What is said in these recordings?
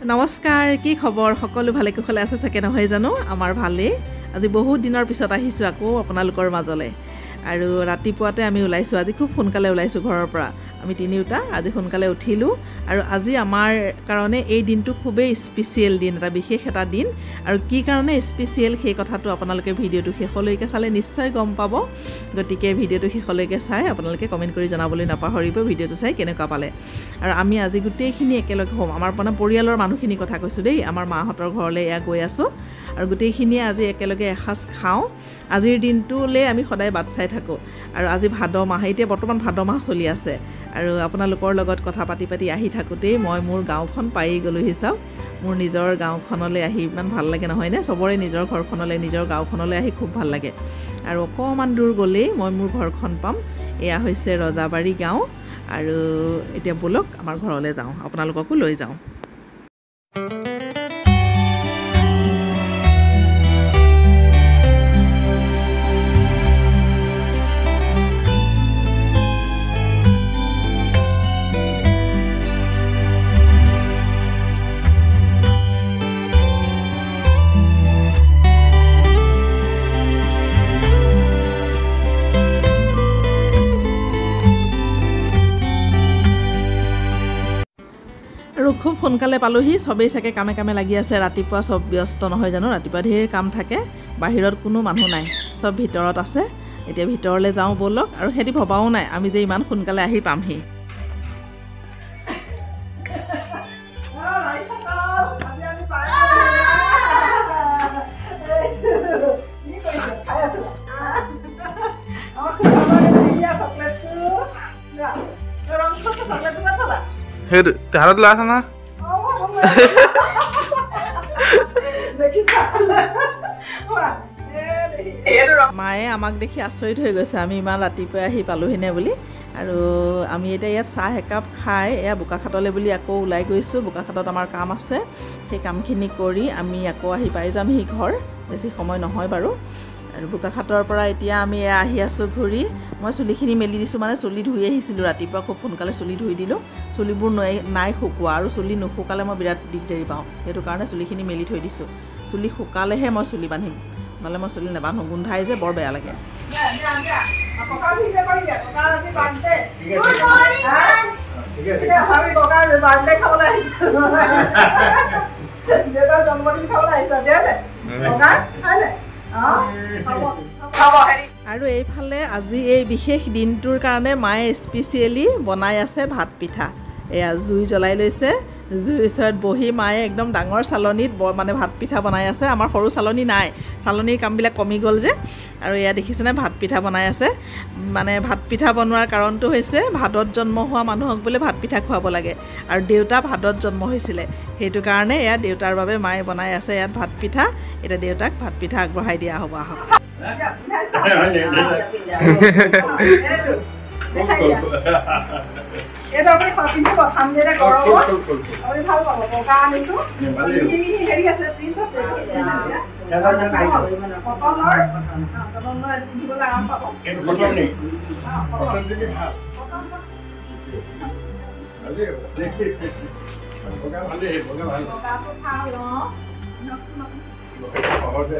नमस्कार की खबर सकलो भाले कुशले আছে চাকে নহয় জানো আমাৰ ভালে আজি বহুত দিনৰ পিছত আহিছো আকৌ আপোনালোকৰ মাজলে আৰু ৰাতিপুৱাতে আমি ওলাইছো আজি খুব সোনকালে ওলাইছো ঘৰৰ পৰা আমি তিনিউটা আজি সোনকালে উঠিলো আৰু আজি আমাৰ কাৰণে এই দিনটো খুবেই স্পেশাল দিন এটা বিশেষ এটা দিন আৰু কি কাৰণে স্পেশাল সেই কথাটো আপোনালোকে ভিডিওটো শেষলৈকে চালে নিশ্চয় গম পাব গতিকে ভিডিওটো শেষলৈকে চাই আপোনালোকে কমেন্ট কৰি জনাবলৈ নাপাহৰিব ভিডিওটো চাই কেনেকুৱা পালে আৰু আমি আজি গোটেইখিনি একেলগে হ'ম আমাৰ মানে পৰিয়ালৰ মানুহখিনি কথা কৈছো দেই আমাৰ মাহঁতৰ ঘৰলৈ এয়া গৈ আছো আৰু গোটেইখিনি আজি একেলগে এসাজ খাও আজিৰ দিনটোলে আমি সদায় বাট চাই থাকো আৰু আজি ভাদ মাহ এতিয়া বৰ্তমান ভাদ মাহ চলি আছে আৰু আপোনালোকৰ লগত কথা পাতি পাতি আহি থাকোতেই মই মোৰ গাঁওখন পাই গলো হিচাপ মোৰ নিজৰ গাঁওখনলৈ আহি ইমান ভাল লাগে নহয় নে সবৰে নিজৰ ঘৰখনলৈ নিজৰ গাঁওখনলৈ আহি খুব ভাল লাগে আৰু অকমান দূৰ গলে মই মোৰ ঘৰখন পাম এয়া হৈছে ৰজাবাৰী গাঁও আৰু এতিয়া বলক আমাৰ ঘৰলৈ যাওঁ আপোনালোককো লৈ যাওঁ খুব সোনকালে পালোহি সবেই চাকে কামে কামে লাগি আছে ৰাতিপুৱা সব ব্যস্ত নহয় জানো ৰাতিপুৱা ঢেৰ কাম থাকে বাহিৰত কোনো মানুহ নাই সব ভিতৰত আছে এতিয়া ভিতৰলৈ যাওঁ বলক আৰু হেতি ভবাও নাই আমি যে ইমান সোনকালে আহি পামহি Hey, harus lah sana. মায়ে আমাক দেখি আচৰিত হৈ গৈছে আমি ইমান ৰাতিপুৱা আহি পালোহিনে বুলি আৰু আমি এতিয়া ইয়াত চাহ একাপ খাই এয়া বোকাখাটলৈ বুলি আকৌ ওলাই গৈছো বোকাখাটত আমাৰ কাম আছে সেই কামখিনি কৰি আমি আকৌ আহি পাই যাম হি ঘৰ বেছি সময় নহয় বাৰু আৰু বোকাখাটৰ পৰা এতিয়া আমি আহি আছো ঘূৰি মই চুলিখিনি মেলি দিছো মানে চুলি ধুই আহিছিলো ৰাতিপুৱা খুব সোনকালে চুলি ধুই দিলো চুলিবোৰ নাই শুকোৱা আৰু চুলি নুশুকালে মই বিৰাট দিগদাৰি পাওঁ সেইটো কাৰণে চুলিখিনি মেলি থৈ দিছো চুলি শুকালেহে মই চুলি বান্ধিম নহলে মই চুলি নেবান্ধো গোন্ধাই যে বৰ বেয়া লাগে আৰু এইফালে আজি এই বিশেষ দিনটোৰ কাৰণে মায়ে স্পেশালি বনাই আছে ভাত পিঠা এয়া জুই জ্বলাই লৈছে জুইৰ ওচৰত বহি মায়ে একদম ডাঙৰ চালনীত মানে ভাত পিঠা বনাই আছে আমাৰ সৰু চালনী নাই চালনীৰ কামবিলাক কমি গ'ল যে আৰু এয়া দেখিছেনে ভাত পিঠা বনাই আছে মানে ভাত পিঠা বনোৱাৰ কাৰণটো হৈছে ভাদত জন্ম হোৱা মানুহক বোলে ভাত পিঠা খুৱাব লাগে আৰু দেউতা ভাদত জন্ম হৈছিলে সেইটো কাৰণে এয়া দেউতাৰ বাবে মায়ে বনাই আছে ইয়াত ভাত পিঠা এটা দেউতাক ভাত পিঠা আগবঢ়াই দিয়া হ'ব আহক এটা আমি পাপিনে বসাম যে গৰম আমি ভাল পাব বগা আনিছো হেৰি আছে প্ৰিন্ট আছে এটা নাই কটনৰ দিবলৈ আৰাম পাব Itu kotor nih. Kotor ini hal. Ada. Bukan ada, bukan ada. বগাটো ভাল ন Bukan ada.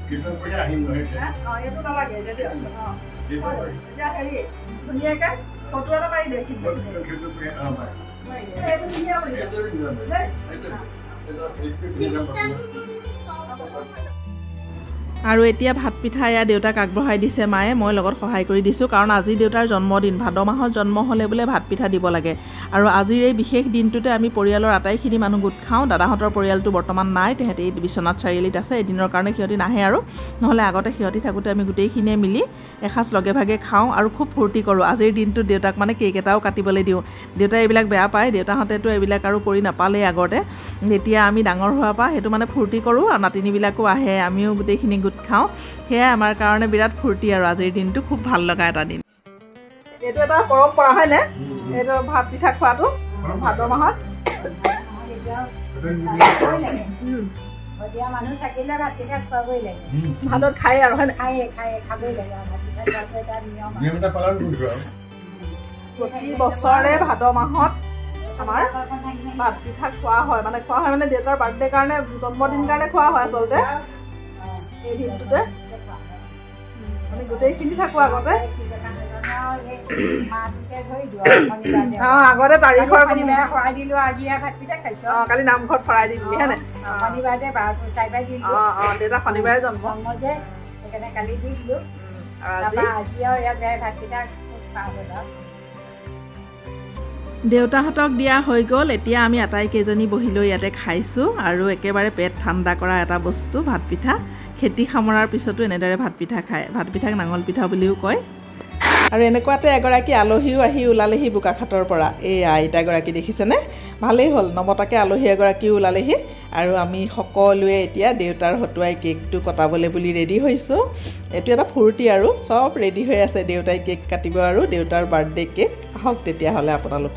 Kita punya ahim loh ya. Oh, itu tak lagi jadi. Ya kali. Dunia kan foto ada main deh. Kita punya apa? Itu dunia apa ya? Itu dunia. Itu. আৰু এতিয়া ভাত পিঠা এয়া দেউতাক আগবঢ়াই দিছে মায়ে, মই লগত সহায় কৰি দিছোঁ। কাৰণ আজি দেউতাৰ জন্মদিন, ভাদ মাহত জন্ম হ'লে বোলে ভাত পিঠা দিব লাগে। আৰু আজিৰ এই বিশেষ দিনটোতে আমি পৰিয়ালৰ আটাইখিনি মানুহ গোট খাওঁ। দাদাহঁতৰ পৰিয়ালটো বৰ্তমান নাই, তেহেঁতি বিশ্বনাথ চাৰিআলিত আছে। এদিনৰ কাৰণে সিহঁতি নাহে আৰু, নহ'লে আগতে সিহঁতি থাকোঁতে আমি গোটেইখিনিয়ে মিলি এসাঁজ লগে ভাগে খাওঁ আৰু খুব ফূৰ্তি কৰোঁ। আজিৰ দিনটোত দেউতাক মানে কেক এটাও কাটিবলৈ দিওঁ। দেউতাই এইবিলাক বেয়া পায়, দেউতাহঁতেতো এইবিলাক আৰু কৰি নাপালেই আগতে। যেতিয়া আমি ডাঙৰ হোৱাৰ পৰা সেইটো মানে ফূৰ্তি কৰোঁ আৰু নাতিনীবিলাকো আহে, আমিও গোটেইখিনি গোট খাওঁ। সেয়াই আমাৰ কাৰণে বিৰাট ফূৰ্তি আৰু আজিৰ দিনটো খুব ভাল লগা এটা দিন। এইটো এটা পৰম্পৰা হয়নে, এইটো ভাত পিঠা খোৱাটো ভাদ মাহত। মানুহ থাকিলে ভাত পিঠা খোৱাবই লাগে, ভাদত খায় আৰু হয় খাবই লাগে। ভাত পিঠা খোৱাটো এটা নিয়ম প্ৰতি বছৰে ভাদ মাহত আমাৰ ভাত পিঠা খোৱা হয়। মানে দেউতাৰ বাৰ্থডে কাৰণে, জন্মদিন কাৰণে খোৱা হয় আচলতে এই দিনটোতে। মানে গোটেইখিনি থাকোঁ আগতে, আগতে তাৰিখৰ শৰাই দিলো, আজি ভাত পিঠা খাইছো। কালি নামঘৰত শৰাই দি দিলি হয়নে? শনিবাৰে চাই পাই দিলো। দেউতা শনিবাৰে জন্ম যে, সেইকাৰণে কালি দি দিলো। আজি আৰু ইয়াত ভাত পিঠা খুব খোৱা হ'ল আৰু। দেউতাহঁতক দিয়া হৈ গ'ল। এতিয়া আমি আটাইকেইজনী বহি লৈ ইয়াতে খাইছোঁ আৰু একেবাৰে পেট ঠাণ্ডা কৰা এটা বস্তু ভাত পিঠা। খেতি সামৰাৰ পিছতো এনেদৰে ভাত পিঠা খায়। ভাত পিঠাক নাঙল পিঠা বুলিও কয়। আৰু এনেকুৱাতে এগৰাকী আলহীও আহি ওলালেহি বোকাখাটৰ পৰা। এই আইতাগৰাকী দেখিছেনে? ভালেই হ'ল, নমতাকৈ আলহী এগৰাকীও ওলালেহি। আৰু আমি সকলোৱে এতিয়া দেউতাৰ হতুৱাই কেকটো কটাবলৈ বুলি ৰেডি হৈছোঁ। এইটো এটা ফূৰ্তি আৰু, চব ৰেডি হৈ আছে। দেউতাই কেক কাটিব আৰু দেউতাৰ বাৰ্থডে কেক। আহক তেতিয়াহ'লে আপোনালোক।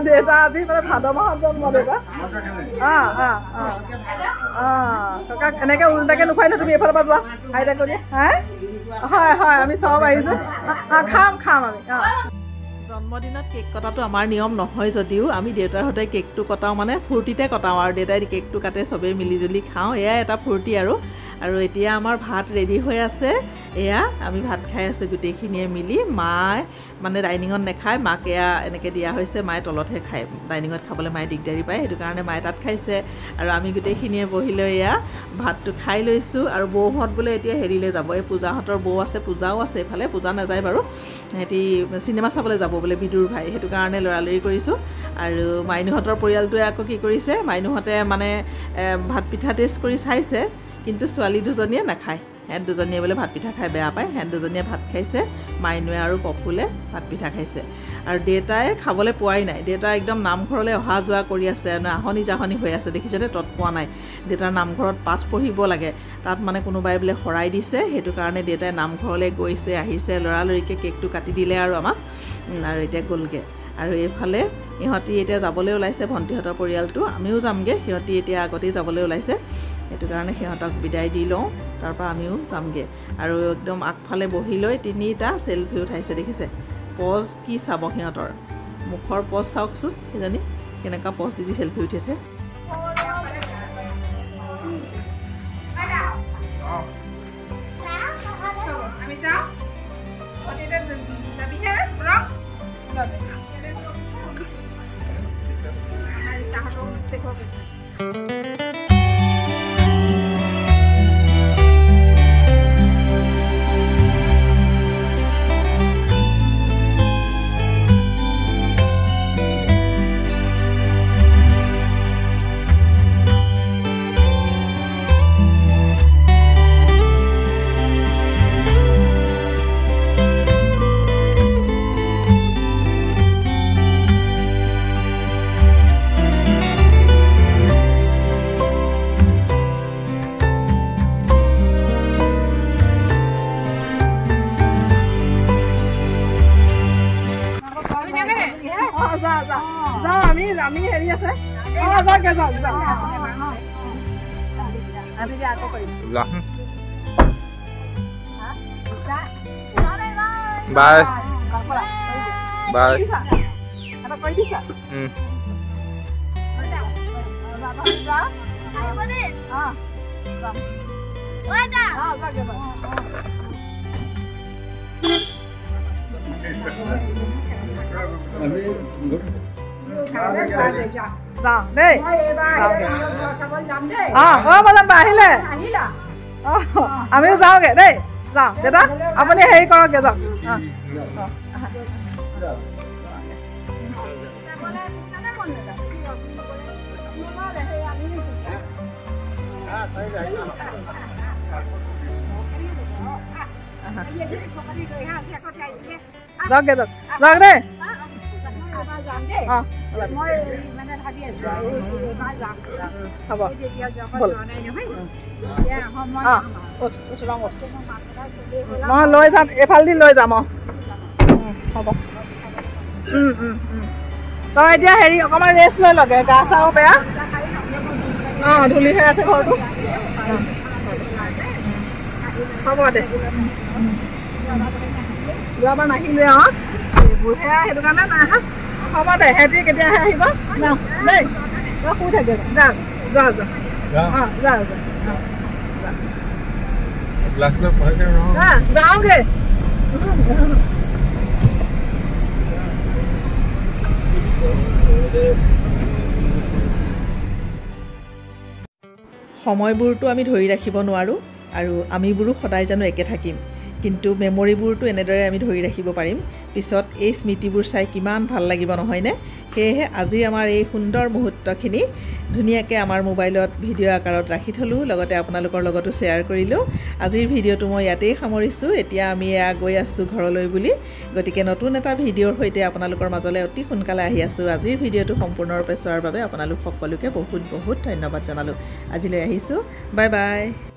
দেউতা আজি মানে ভাদ মাহত জন্ম দেউতা। ককাক এনেকৈ উল্টাকৈ নোখোৱাই ন, তুমি এইফালৰ পৰা যোৱা আইতা কৰি। হয় হয়, আমি চব আহিছোঁ, খাম আমি। জন্মদিনত কেক কটাটো আমাৰ নিয়ম নহয় যদিও আমি দেউতাৰ সৈতে কেকটো কটাওঁ, মানে ফূৰ্তিতে কটাওঁ আৰু। দেউতাই কেকটো কাটে, চবেই মিলিজুলি খাওঁ, এয়াই এটা ফূৰ্তি আৰু। আৰু এতিয়া আমাৰ ভাত ৰেডি হৈ আছে। এয়া আমি ভাত খাই আছোঁ গোটেইখিনিয়ে মিলি। মায়ে মানে ডাইনিঙত নাখায়, মাক এয়া এনেকৈ দিয়া হৈছে, মায়ে তলতহে খায়। ডাইনিঙত খাবলৈ মায়ে দিগদাৰী পায়, সেইটো কাৰণে মায়ে তাত খাইছে। আৰু আমি গোটেইখিনিয়ে বহি লৈ এয়া ভাতটো খাই লৈছোঁ। আৰু বৌহঁত বোলে এতিয়া হেৰিলৈ যাব, এই পূজাহঁতৰ বৌ আছে, পূজাও আছে এইফালে। পূজা নাযায় বাৰু, সিহঁতি চিনেমা চাবলৈ যাব বোলে, বিদুৰ ভাই, সেইটো কাৰণে লৰালৰি কৰিছোঁ। আৰু মাইনুহঁতৰ পৰিয়ালটোৱে আকৌ কি কৰিছে, মাইনুহঁতে মানে ভাত পিঠা টেষ্ট কৰি চাইছে, কিন্তু ছোৱালী দুজনীয়ে নাখায়। সিহঁত দুজনীয়ে বোলে ভাত পিঠা খাই বেয়া পায়। সিহঁত দুজনীয়ে ভাত খাইছে, মাইনুৱে আৰু পপুলে ভাত পিঠা খাইছে। আৰু দেউতাই খাবলৈ পোৱাই নাই। দেউতা একদম নামঘৰলৈ অহা যোৱা কৰি আছে, আহনি জাহনি হৈ আছে, দেখিছেনে? তত পোৱা নাই। দেউতাৰ নামঘৰত পাঠ পঢ়িব লাগে, তাত মানে কোনোবাই বোলে শৰাই দিছে, সেইটো কাৰণে দেউতাই নামঘৰলৈ গৈছে, আহিছে, লৰালৰিকৈ কেকটো কাটি দিলে আৰু আমাক, আৰু এতিয়া গ'লগৈ। আৰু এইফালে ইহঁতি এতিয়া যাবলৈ ওলাইছে, ভণ্টিহঁতৰ পৰিয়ালটো। আমিও যামগৈ, সিহঁতি এতিয়া আগতেই যাবলৈ ওলাইছে, সেইটো কাৰণে সিহঁতক বিদায় দি লওঁ, তাৰপৰা আমিও যামগৈ। আৰু একদম আগফালে বহি লৈ 3টা চেলফি উঠাইছে, দেখিছে? পজ কি চাব সিহঁতৰ, মুখৰ পজ চাওকচোন, সেইজনী কেনেকুৱা পজ দি চেলফি উঠিছে। যাওঁ আমি হেৰি আছে যাওঁগে যাওঁ আকৌ কৰিম বাই বাই এটা কৰি দিছা যাওঁ দেই বজাত আহিলে আমিও যাওঁগে দেই যাওঁ দাদা আপুনি হেৰি কৰকগে যাওক যাওঁগে যাওক দেই হ'ব মই লৈ যাম এইফালেদি লৈ যাম হ'ব তই এতিয়া হেৰি অকণমান ৰেষ্ট লৈ লগে গা চাও বেয়া ধূলি হৈ আছে ঘৰটো হ'ব দে যোৱাবাৰ নাহিলে এইবোৰহে সেইটো কাৰণে নাই অহা হ'ব দে সিহঁতি কেতিয়াহে আহিব যাওঁ দেই শুই থাকে যা যা যা যা যাওঁগে সময়বোৰতো আমি ধৰি ৰাখিব নোৱাৰোঁ আৰু আমিবোৰো সদায় জানো একে থাকিম কিন্তু মেমৰিবোৰতো এনেদৰে আমি ধৰি ৰাখিব পাৰিম পিছত এই স্মৃতিবোৰ চাই কিমান ভাল লাগিব নহয়নে সেয়েহে আজি আমাৰ এই সুন্দৰ মুহূৰ্তখিনি ধুনীয়াকৈ আমাৰ মোবাইলত ভিডিঅ' আকাৰত ৰাখি থলোঁ লগতে আপোনালোকৰ লগতো শ্বেয়াৰ কৰিলোঁ আজিৰ ভিডিঅ'টো মই ইয়াতেই সামৰিছোঁ এতিয়া আমি গৈ আছোঁ ঘৰলৈ বুলি গতিকে নতুন এটা ভিডিঅ'ৰ সৈতে আপোনালোকৰ মাজলৈ অতি সোনকালে আহি আছোঁ আজিৰ ভিডিঅ'টো সম্পূৰ্ণৰূপে চোৱাৰ বাবে আপোনালোক সকলোকে বহুত বহুত ধন্যবাদ জনালোঁ আজিলৈ আহিছোঁ বাই বাই